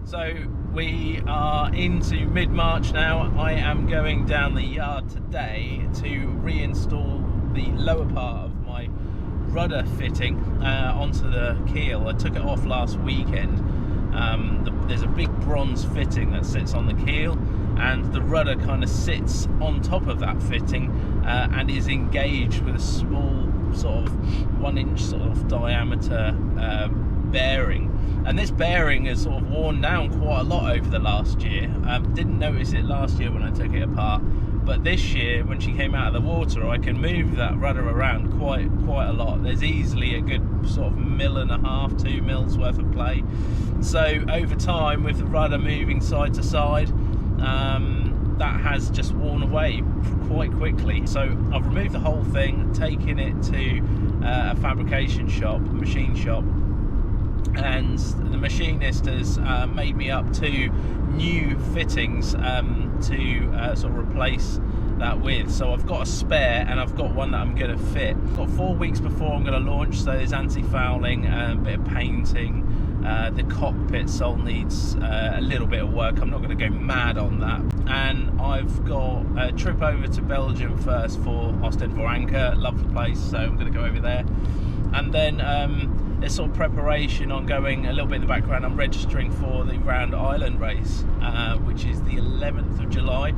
So we are into mid-March now. I am going down the yard today to reinstall the lower part of my rudder fitting onto the keel. I took it off last weekend. There's a big bronze fitting that sits on the keel, and the rudder kind of sits on top of that fitting and is engaged with a small sort of 1-inch sort of diameter bearing. And this bearing has sort of worn down quite a lot over the last year. Didn't notice it last year when I took it apart, but this year when she came out of the water, I can move that rudder around quite a lot. There's easily a good sort of 1.5 mils, 2 mils worth of play. So over time, with the rudder moving side to side, that has just worn away quite quickly. So I've removed the whole thing, taken it to a fabrication shop, machine shop, and the machinist has made me up 2 new fittings to sort of replace that with. So I've got a spare and I've got one that I'm going to fit. I've got 4 weeks before I'm going to launch, so there's anti-fouling, a bit of painting. The cockpit sole needs a little bit of work. I'm not going to go mad on that. And I've got a trip over to Belgium first for Ostend for Anchor. Love the place, so I'm going to go over there. And then there's sort of preparation ongoing a little bit in the background. I'm registering for the Round Island race, which is the 11th of July.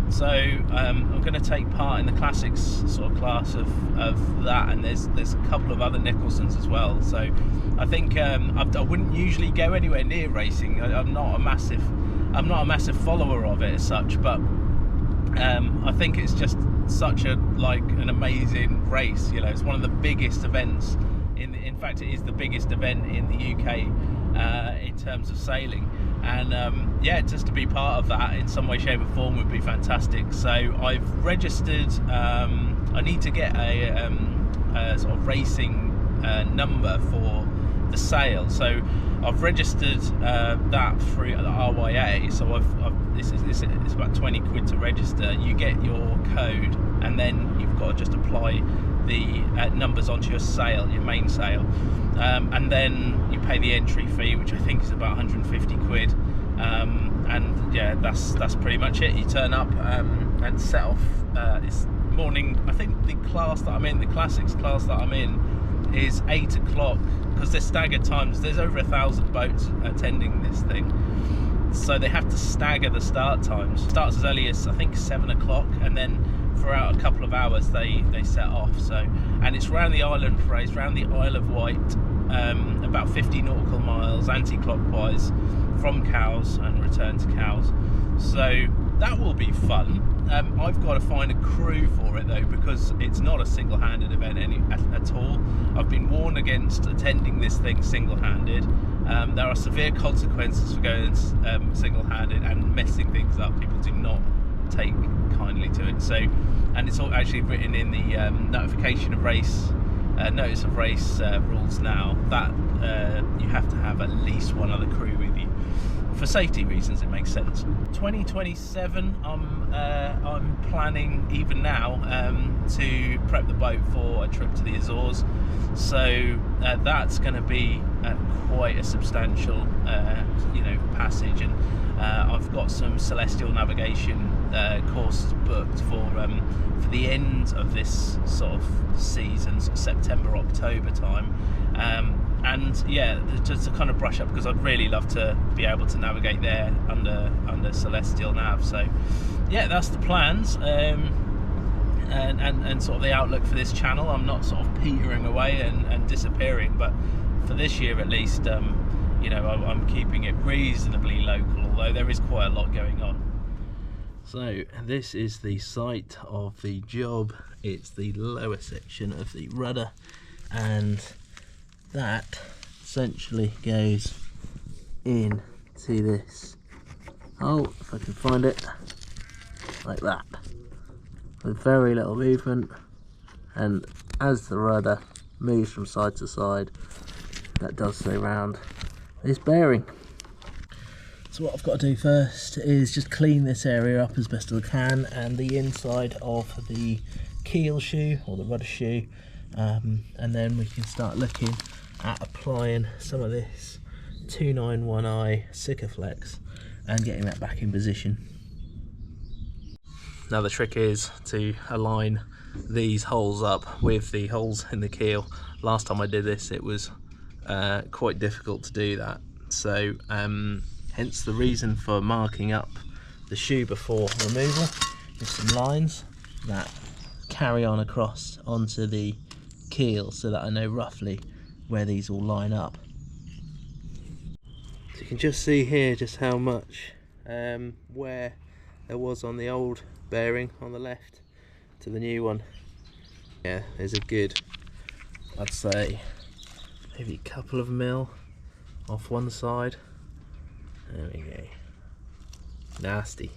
So I'm going to take part in the classics sort of class of that, and there's a couple of other Nicholsons as well. So I think I wouldn't usually go anywhere near racing. I'm not a massive follower of it as such, but I think it's just such an amazing race. You know, it's one of the biggest events. In fact, it is the biggest event in the UK in terms of sailing, and yeah, just to be part of that in some way, shape or form would be fantastic. So I've registered. I need to get a sort of racing number for the sail, so I've registered that through the RYA. So it's about 20 quid to register. You get your code, and then you've got to just apply the numbers onto your sail, your main sail, and then you pay the entry fee, which I think is about 150 quid. And yeah, that's pretty much it. You turn up and set off this morning. I think the class that I'm in, the classics class that I'm in, is 8 o'clock, because there's staggered times. There's over 1,000 boats attending this thing, so they have to stagger the start times. It starts as early as I think 7 o'clock, and then throughout a couple of hours they set off. So, and it's round the island phrase, round the Isle of Wight, about 50 nautical miles anti-clockwise from Cowes and return to Cowes. So that will be fun. I've got to find a crew for it though, because it's not a single-handed event at all. I've been warned against attending this thing single-handed. There are severe consequences for going single-handed and messing things up. People do not take kindly to it. So, and it's all actually written in the notification of race, notice of race rules now, that you have to have at least one other crew with you. For safety reasons, it makes sense. 2027, I'm planning even now to prep the boat for a trip to the Azores. So that's going to be quite a substantial, passage, and I've got some celestial navigation courses booked for the end of this sort of season, sort of September, October time. And yeah, just to kind of brush up, because I'd really love to be able to navigate there under celestial nav. So yeah, that's the plans, and sort of the outlook for this channel. I'm not sort of petering away and disappearing, but for this year at least, I'm keeping it reasonably local, although there is quite a lot going on. So this is the site of the job. It's the lower section of the rudder, and that essentially goes in to this hole, if I can find it, like that, with very little movement. And as the rudder moves from side to side, that does so round this bearing. So what I've got to do first is just clean this area up as best as I can, and the inside of the keel shoe or the rudder shoe, and then we can start looking at applying some of this 291i Sikaflex and getting that back in position. Now the trick is to align these holes up with the holes in the keel. Last time I did this it was quite difficult to do that, so hence the reason for marking up the shoe before removal with some lines that carry on across onto the keel so that I know roughly where these all line up. So you can just see here just how much wear there was on the old bearing on the left to the new one. Yeah, there's a good, I'd say maybe a couple of mil off one side. There we go. Nasty.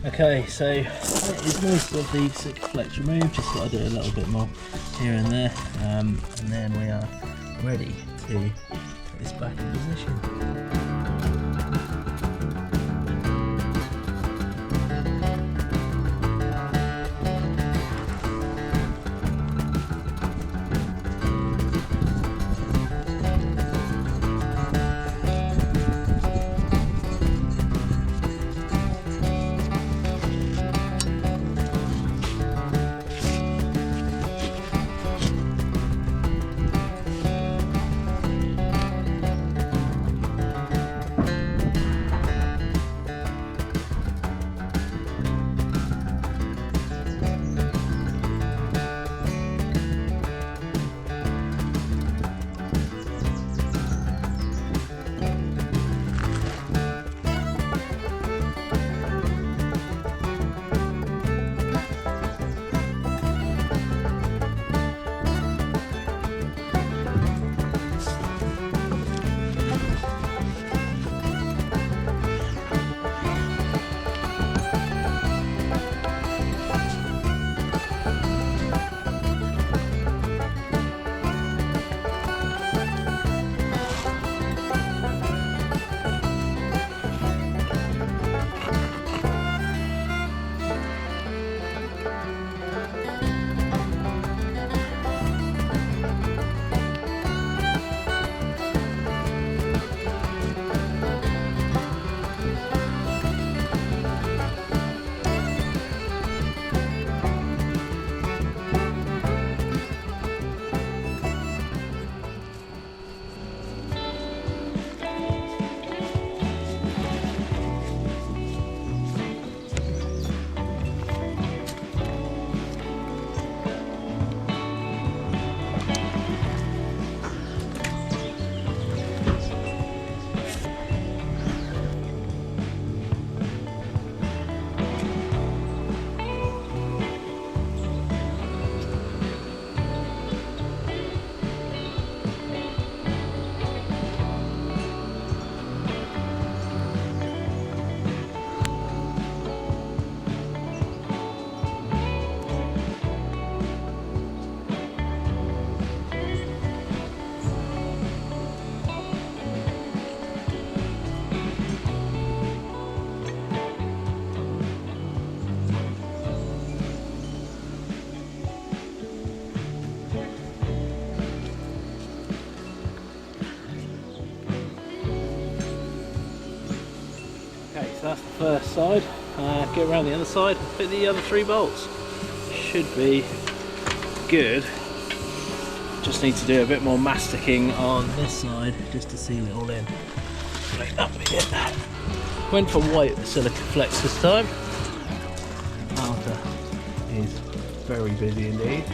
Okay, so that is most of the Sikaflex removed, just got to do a little bit more here and there, and then we are ready to put this back in position. So that's the first side. Get around the other side, fit the other 3 bolts. Should be good. Just need to do a bit more masticing on this side just to seal it all in. Right up here. Went for white silica flex this time. Outer is very busy indeed.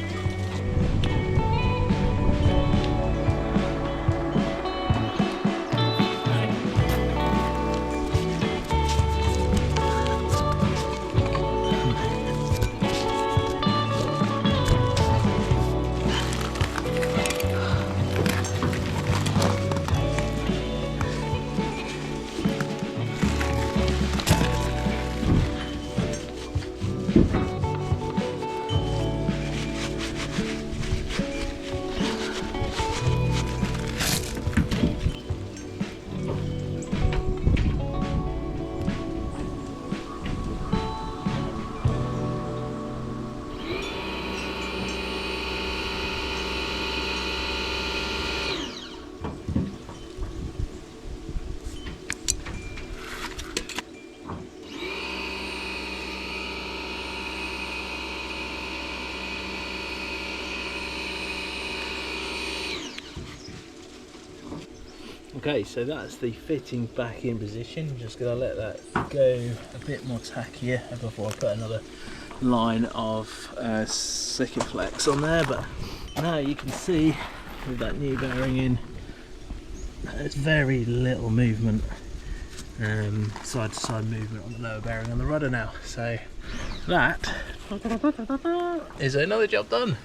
Okay, so that's the fitting back in position. Just gonna let that go a bit more tackier before I put another line of Sikaflex on there. But now you can see with that new bearing in, there's very little movement, side to side movement on the lower bearing on the rudder now. So that is another job done.